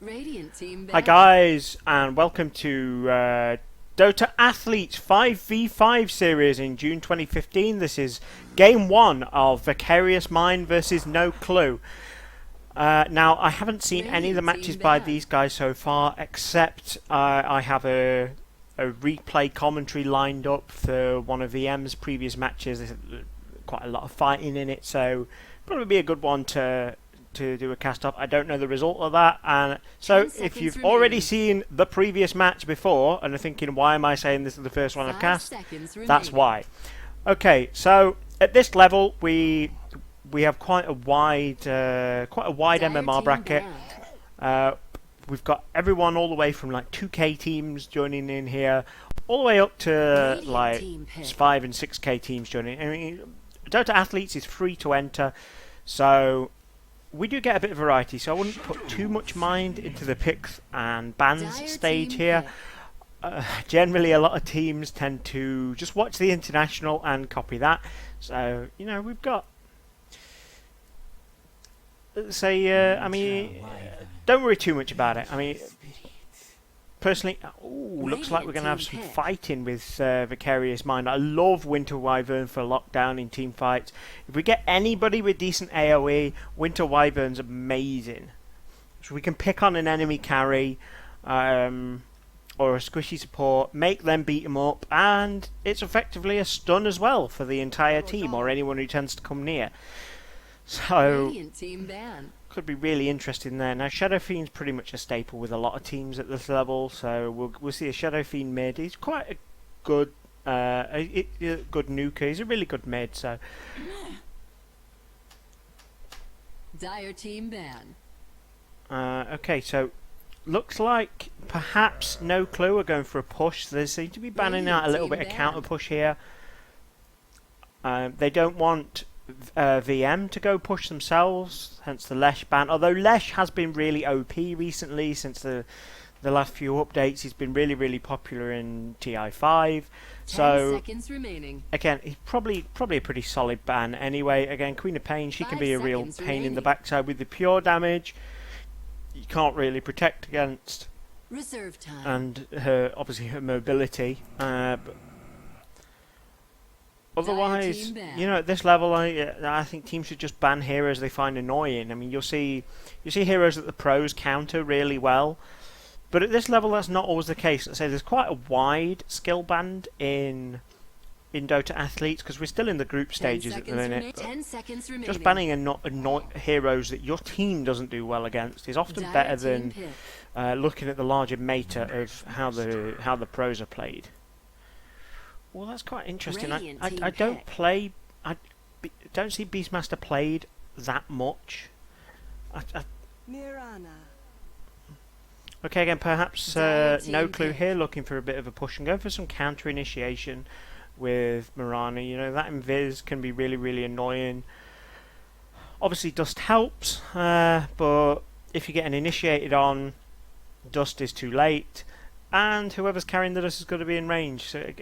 Hi guys, and welcome to Dota Athletes 5v5 series in June 2015. This is game 1 of Vicarious Mind versus No Clue. Now, I haven't seen any of the matches by these guys so far, except I have a replay commentary lined up for one of VM's previous matches. There's quite a lot of fighting in it, so probably be a good one to do a cast up. I don't know the result of that, and so if you've already seen the previous match before and are thinking, why am I saying this is the first one I've cast, that's why. Okay, so at this level we have quite a wide MMR bracket. We've got everyone all the way from like 2K teams joining in here, all the way up to like 5 and 6K teams joining. I mean, Dota Athletes is free to enter, so we do get a bit of variety, so I wouldn't put too much mind into the picks and bans stage here. Generally, a lot of teams tend to just watch the international and copy that. So, you know, we've got... I mean, don't worry too much about it. I mean, personally, looks like we're going to have some fighting with Vicarious Mind. I love Winter Wyvern for lockdown in team fights. If we get anybody with decent AoE, Winter Wyvern's amazing. So we can pick on an enemy carry or a squishy support, make them beat them up, and it's effectively a stun as well for the entire team or anyone who tends to come near. So could be really interesting there. Now, Shadow Fiend's pretty much a staple with a lot of teams at this level, so we'll see a Shadow Fiend mid. He's quite a good good nuker. He's a really good mid. So Dire team ban. Okay, so looks like perhaps No Clue are going for a push. They seem to be banning out a little bit of counter push here. They don't want VM to go push themselves, hence the Lesh ban. Although Lesh has been really OP recently since the last few updates. He's been really popular in TI5. So again, he's probably a pretty solid ban anyway. Again, Queen of Pain, she can be a real pain in the backside with the pure damage. You can't really protect against, Reserve time. and her obviously her mobility. But otherwise, you know, at this level, I think teams should just ban heroes they find annoying. I mean, you see heroes that the pros counter really well, but at this level, that's not always the case. Let's say there's quite a wide skill band in Dota Athletes because we're still in the group stages at the minute. Just banning heroes that your team doesn't do well against is often better than looking at the larger meta of how the pros are played. Well, that's quite interesting. I don't see Beastmaster played that much. Okay, again, perhaps No Clue here, looking for a bit of a push and going for some counter initiation with Mirana. You know, that invis can be really annoying. Obviously, Dust helps, but if you get an initiated on, Dust is too late, and whoever's carrying the Dust is going to be in range. So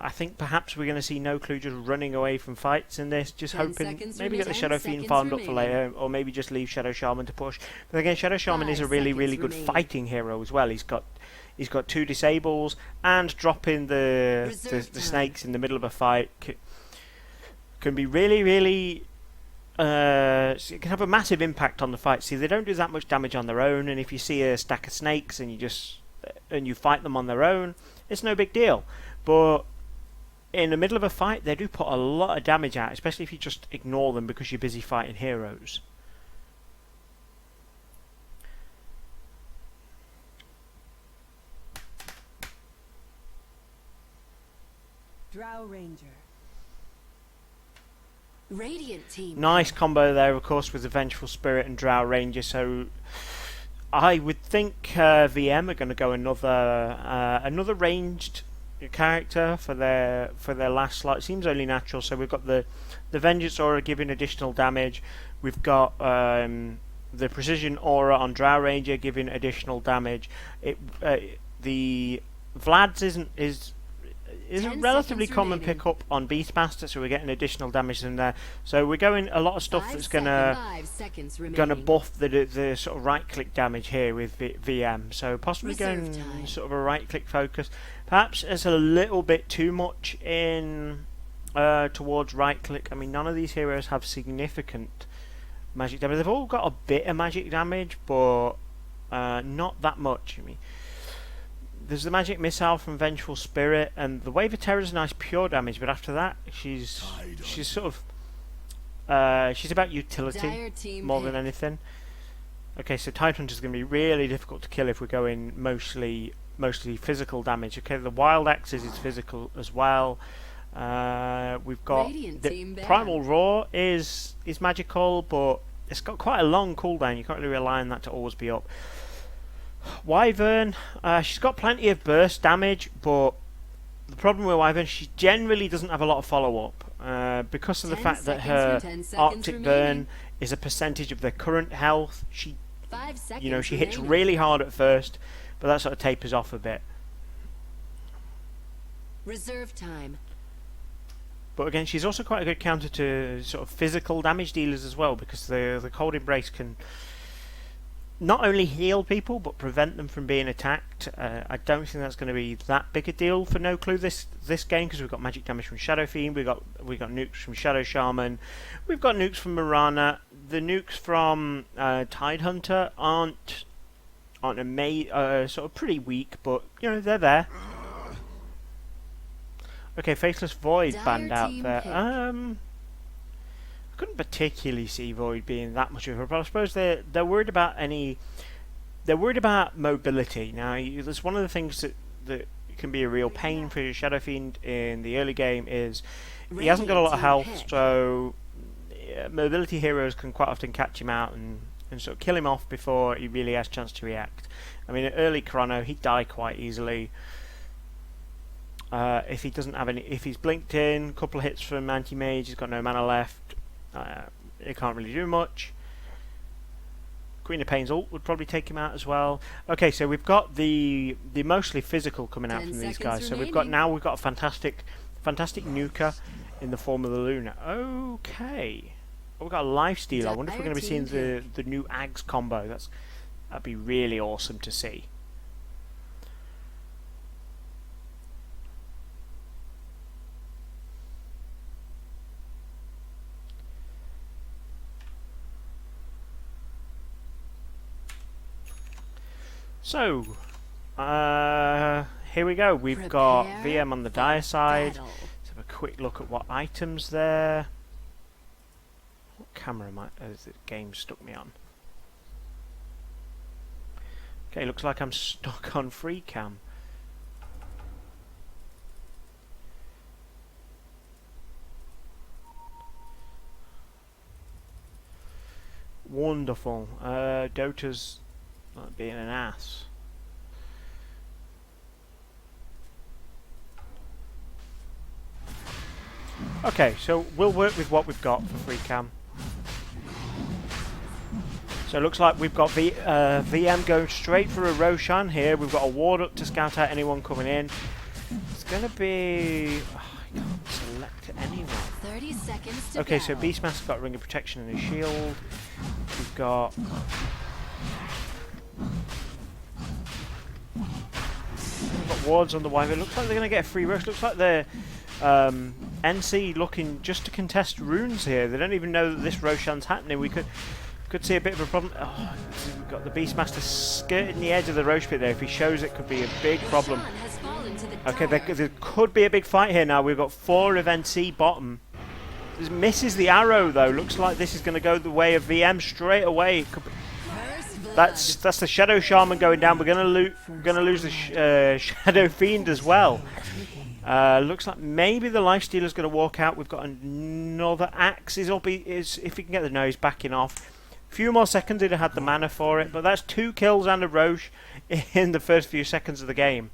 I think perhaps we're going to see No Clue just running away from fights in this, just hoping maybe get the Shadow Fiend farmed up for later, or maybe just leave Shadow Shaman to push. But again, Shadow Shaman is a really good fighting hero as well. He's got 2 disables, and dropping the snakes in the middle of a fight can be really it can have a massive impact on the fight. See, they don't do that much damage on their own, and if you see a stack of snakes and you fight them on their own, it's no big deal. But in the middle of a fight, they do put a lot of damage out, especially if you just ignore them because you're busy fighting heroes. Drow Ranger. Radiant team. Nice combo there, of course, with the Vengeful Spirit and Drow Ranger. So I would think VM are going to go another ranged character for their last slot. It seems only natural. So we've got the Vengeance Aura giving additional damage. We've got the Precision Aura on Drow Ranger giving additional damage. The Vlad's is a 10 relatively seconds common remaining. pickup on Beastmaster, so we're getting additional damage in there. So we're going a lot of stuff that's gonna 5 seconds gonna remaining. buff the sort of right click damage here with VM. So possibly Reserve going time. sort of a right click focus. Perhaps it's a little bit too much in towards right click. I mean, none of these heroes have significant magic damage. They've all got a bit of magic damage, but not that much. I mean, there's the magic missile from Vengeful Spirit, and the Wave of Terror is nice pure damage, but after that, she's sort of she's about utility Dire team more than pick. anything. Okay, so Tide Hunter is going to be really difficult to kill if we're going mostly physical damage. Okay, the Wild Axes is physical as well. We've got Radiant the team banned. Primal Roar is magical, but it's got quite a long cooldown. You can't really rely on that to always be up. Wyvern, she's got plenty of burst damage, but the problem with Wyvern, she generally doesn't have a lot of follow-up. Because of the 10 fact that seconds her for 10 seconds Arctic remaining. Burn is a percentage of their current health, she 5 seconds she hits remaining. really hard at first, but that sort of tapers off a bit. Reserve time. But again, she's also quite a good counter to sort of physical damage dealers as well, because the Cold Embrace can not only heal people but prevent them from being attacked. I don't think that's going to be that big a deal for No Clue this game, because we've got magic damage from Shadow Fiend, we got nukes from Shadow Shaman, we've got nukes from Mirana. The nukes from Tide Hunter aren't sort of pretty weak, but they're there. Okay, Faceless Void Dire banned out team there. pick. I couldn't particularly see Void being that much of a problem. I suppose they're worried about mobility. Now, there's one of the things that can be a real pain for your Shadow Fiend in the early game is he hasn't got a lot of Radiant health, team pick. so mobility heroes can quite often catch him out and sort of kill him off before he really has a chance to react. I mean, in early Chrono, he'd die quite easily. If he doesn't have any, if he's blinked in, couple of hits from Anti-Mage, he's got no mana left. He can't really do much. Queen of Pain's ult would probably take him out as well. Okay, so we've got the mostly physical coming out 10 from these seconds guys. So we've remaining. got a fantastic nuker in the form of the Luna. Okay, we've got a lifesteal. I wonder if we're going to be seeing the new Ags combo. That'd be really awesome to see. So, here we go. We've got Prepare VM on the dire side. Battle. Let's have a quick look at what items there. What camera has the game stuck me on? Okay, looks like I'm stuck on free cam. Wonderful. Dota's not being an ass. Okay, so we'll work with what we've got for free cam. So it looks like we've got VM going straight for a Roshan here. We've got a ward up to scout out anyone coming in. It's going to be... I can't select anyone. 30 seconds to Okay, so battle. Beastmaster's got a Ring of Protection and a shield. We've got... wards on the Wyvern. It looks like they're going to get a free rush. Looks like they're NC looking just to contest runes here. They don't even know that this Roshan's happening. We could see a bit of a problem. Oh, we've got the Beastmaster skirting the edge of the Roche pit there. If he shows it, could be a big problem. Roshan has fallen to the Okay, Dire. there could be a big fight here now. We've got 4 of NC bottom. This misses the arrow though. Looks like this is going to go the way of VM straight away. It could be, First blood. that's the Shadow Shaman going down. We're going to lose the Shadow Fiend as well. Looks like maybe the Lifestealer's going to walk out. We've got another axe. If he can get the nose backing off. A few more seconds, he'd have had the mana for it. But that's 2 kills and a Roche in the first few seconds of the game.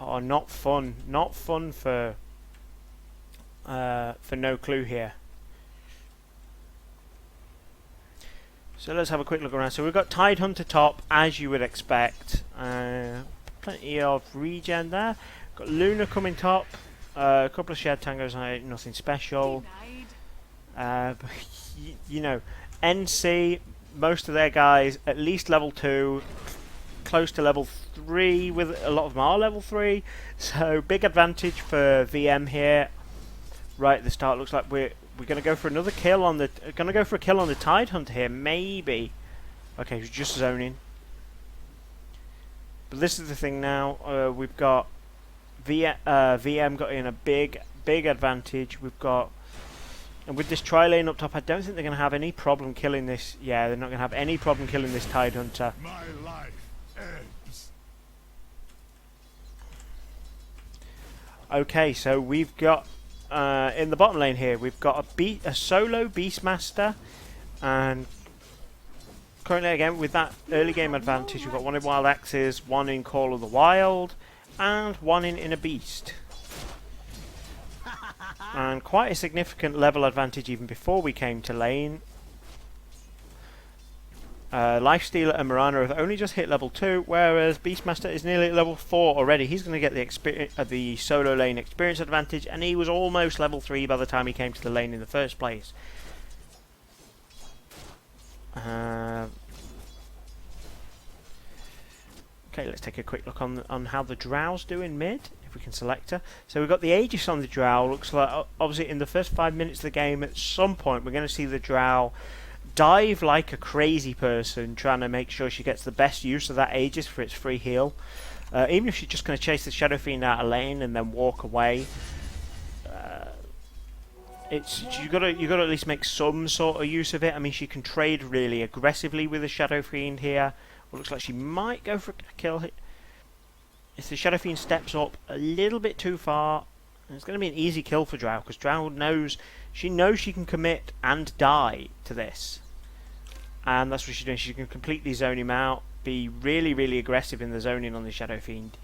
Oh, not fun. Not fun for No Clue here. So let's have a quick look around. So we've got Tidehunter top, as you would expect. Plenty of regen there. Got Luna coming top. A couple of shared tangos, nothing special. But you know, NC, most of their guys at least level 2, close to level 3, with a lot of them are level 3. So big advantage for VM here. Right at the start, looks like we're going to go for another kill on the Tidehunter here, maybe. Okay, he's just zoning. But this is the thing now. We've got VM got in a big advantage. We've got, and with this tri-lane up top, I don't think they're going to have any problem killing this. Yeah, they're not going to have any problem killing this Tidehunter. My life ebbs. Okay, so we've got in the bottom lane here, we've got a solo Beastmaster, and currently again with that early game advantage, we've got one in Wild Axes, one in Call of the Wild, and one in Inner Beast. And quite a significant level advantage even before we came to lane. Lifestealer and Mirana have only just hit level 2, whereas Beastmaster is nearly at level 4 already. He's going to get the solo lane experience advantage, and he was almost level 3 by the time he came to the lane in the first place. Okay, let's take a quick look on how the Drow's doing mid, if we can select her. So we've got the Aegis on the Drow. Looks like, obviously, in the first 5 minutes of the game, at some point, we're going to see the Drow dive like a crazy person, trying to make sure she gets the best use of that Aegis for its free heal. Even if she's just going to chase the Shadow Fiend out of lane and then walk away, you got to at least make some sort of use of it. I mean, she can trade really aggressively with the Shadow Fiend here. Well, looks like she might go for a kill hit. If the Shadow Fiend steps up a little bit too far, it's going to be an easy kill for Drow, because Drow knows she can commit and die to this. And that's what she's doing. She can completely zone him out, be really aggressive in the zoning on the Shadow Fiend.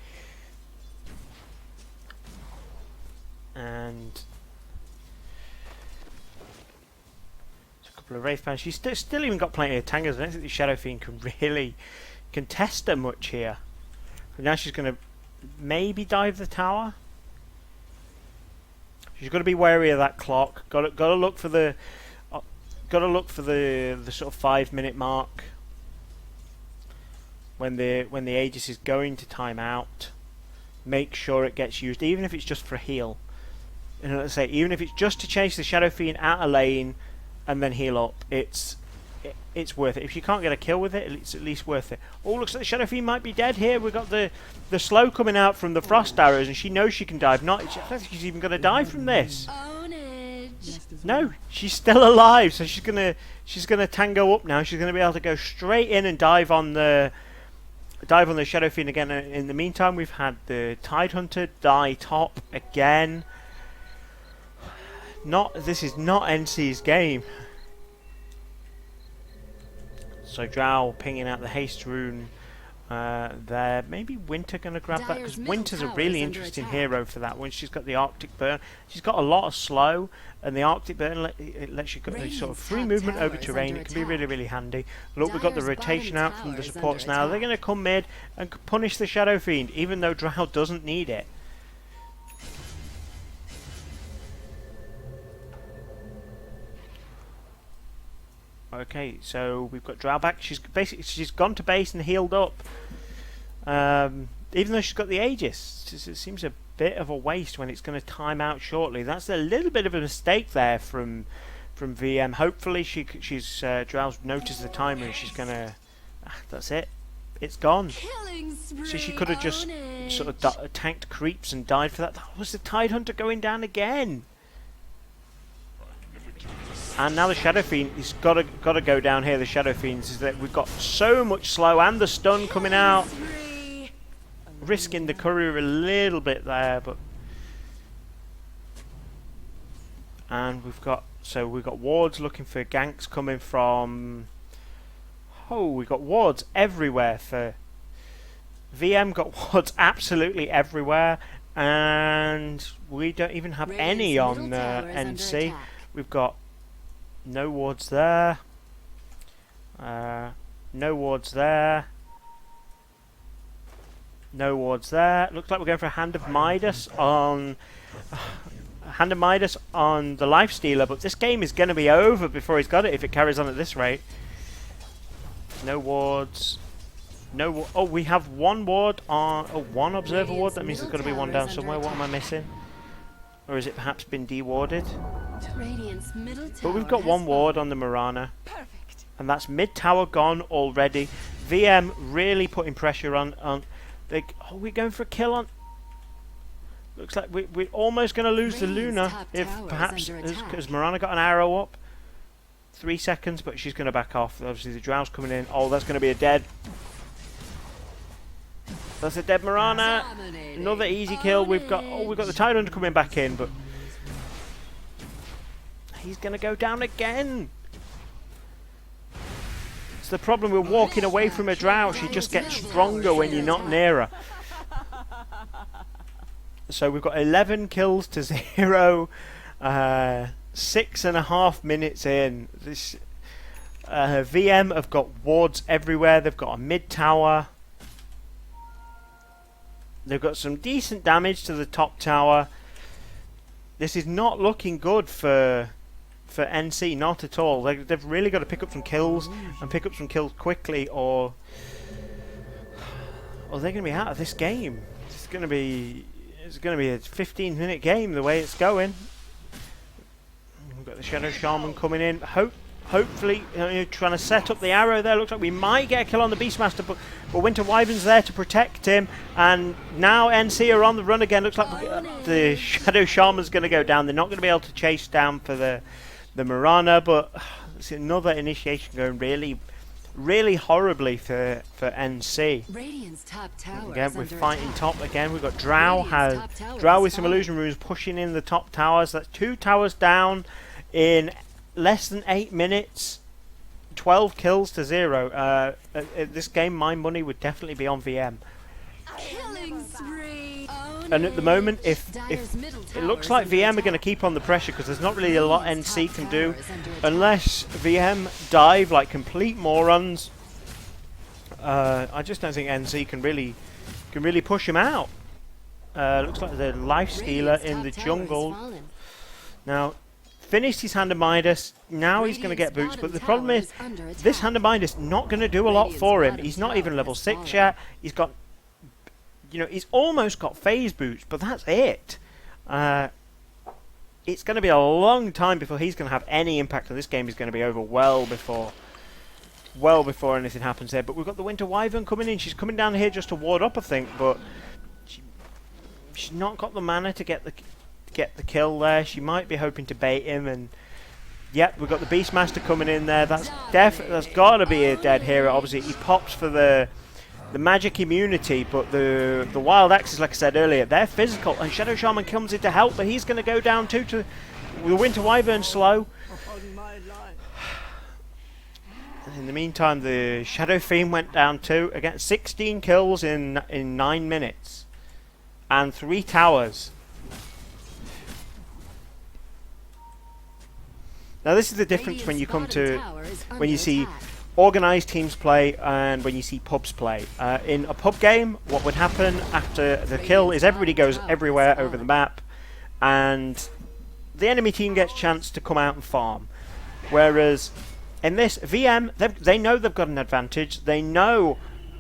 And a couple of Wraith Fans. She's still even got plenty of tangos. I don't think the Shadow Fiend can really contest her much here. But now she's going to maybe dive the tower. She's got to be wary of that clock. Got to look for the sort of 5 minute mark when the Aegis is going to time out. Make sure it gets used, even if it's just for a heal. And let's say, even if it's just to chase the Shadow Fiend out of lane and then heal up, it's worth it. If you can't get a kill with it, it's at least worth it. Oh, looks like the Shadow Fiend might be dead here. We've got the slow coming out from the frost arrows, and she knows she can dive. I don't think she's even going to die from this. No, she's still alive, so she's gonna tango up now. She's gonna be able to go straight in and dive on the Shadow Fiend again. In the meantime, we've had the Tidehunter die top again. This is not NC's game. So Drow pinging out the haste rune there. Maybe Winter going to grab that, because Winter's a really interesting hero for that one. She's got the Arctic Burn. She's got a lot of slow, and the Arctic Burn it lets you get sort of free movement over terrain. It can be really handy. Look, we've got the rotation out from the supports now. They're going to come mid and punish the Shadow Fiend, even though Drow doesn't need it. Okay, so we've got Drow back. She's gone to base and healed up. Even though she's got the Aegis, it seems a bit of a waste when it's going to time out shortly. That's a little bit of a mistake there from VM. Hopefully she's Drow's noticed the timer and she's going to. That's it. It's gone. So she could have just sort of tanked creeps and died for that. That was the Tidehunter going down again. And now the Shadow Fiend, he's got to go down here. The Shadow Fiends is that we've got so much slow and the stun coming out, risking the courier a little bit there, but and we've got wards looking for ganks coming from. Oh, we've got wards everywhere for VM. Got wards absolutely everywhere, and we don't even have any on NC. We've got no wards there. No wards there. No wards there. Looks like we're going for a Hand of Midas on Hand of Midas on the Life Stealer, but this game is going to be over before he's got it if it carries on at this rate. No wards. No. Oh, we have one ward on. Oh, one observer ward. That means there's got to be one down somewhere. What am I missing? Or has it perhaps been dewarded? Radiant's middle tower But we've got one ward on the Mirana. Perfect. And that's mid tower gone already. VM really putting pressure on. Oh, we're going for a kill on. Looks like we're almost going to lose the Luna if perhaps because Mirana got an arrow up. 3 seconds, but she's going to back off. Obviously, the Drow's coming in. Oh, that's going to be a dead. That's a dead Mirana. Another easy kill. We've got the Tidehunter coming back in, but he's going to go down again. It's the problem with walking away from a Drow. She just gets stronger when you're not near her. So we've got 11 kills to 0. 6.5 minutes in. This VM have got wards everywhere. They've got a mid tower. They've got some decent damage to the top tower. This is not looking good for NC, not at all. They've really got to pick up some kills and pick up some kills quickly, or they're going to be out of this game. It's going to be a 15-minute game the way it's going. We've got the Shadow Shaman coming in. Hopefully, trying to set up the arrow there. Looks like we might get a kill on the Beastmaster, but Winter Wyvern's there to protect him. And now NC are on the run again. Looks like the Shadow Shaman's going to go down. They're not going to be able to chase down for the Mirana, but it's another initiation going really horribly for NC. Radiant's top tower Again, is we're under fighting attack. top again. We've got Drow Radiant's top tower Drow is with some falling. illusion runes pushing in the top towers. That's 2 towers down in less than 8 minutes. 12 kills to 0. This game, my money would definitely be on VM. Killing spree. And at the moment, if Dire's middle it tower looks is like under VM are attack. going to keep on the pressure because there's not really a lot Radiant's NC top can tower do is under attack. unless VM dive like complete morons. I just don't think NC can really push him out. Looks like the Life Stealer Radiant's in top the tower has jungle. fallen. Now, finished his Hand of Midas. Now he's going to get boots. But the problem is, this Hand of Midas not going to do a lot for him. He's not even level 6 yet. He's got, he's almost got phase boots, but that's it. It's going to be a long time before he's going to have any impact on this game. Is going to be over well before anything happens there. But we've got the Winter Wyvern coming in. She's coming down here just to ward up, I think, but she's not got the mana to get the kill there. She might be hoping to bait him, and yep, we've got the Beastmaster coming in there. That's got to be a dead hero. Obviously, he pops for the magic immunity, but the wild axes, like I said earlier, they're physical, and Shadow Shaman comes in to help, but he's going to go down too. To the Winter Wyvern slow. In the meantime, the Shadow Fiend went down too. Again, 16 kills in 9 minutes, and 3 towers. Now this is the difference when you come to when you see organised teams play and when you see pubs play. In a pub game, what would happen after the kill is everybody goes everywhere over the map, and the enemy team gets a chance to come out and farm. Whereas in this, VM, they know they've got an advantage. They know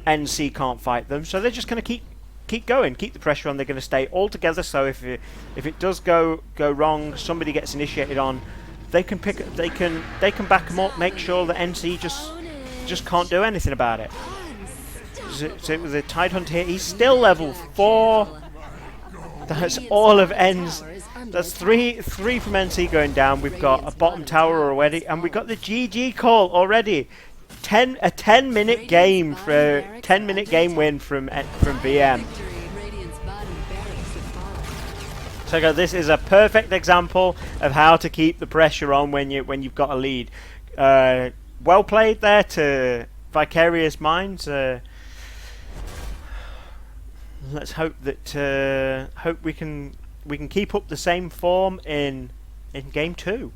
NC can't fight them, so they're just going to keep going, keep the pressure on. They're going to stay all together. So if it does go wrong, somebody gets initiated on, they can back them up, make sure that NC just can't do anything about it. So with the Tidehunter here, he's still level 4. That's all of N's. That's three from NC going down. We've got a bottom tower already, and we've got the GG call already. A 10-minute game for 10-minute game win from VM. So this is a perfect example of how to keep the pressure on when you've got a lead. Well played there to Vicarious Minds. Let's hope that we can keep up the same form in game 2.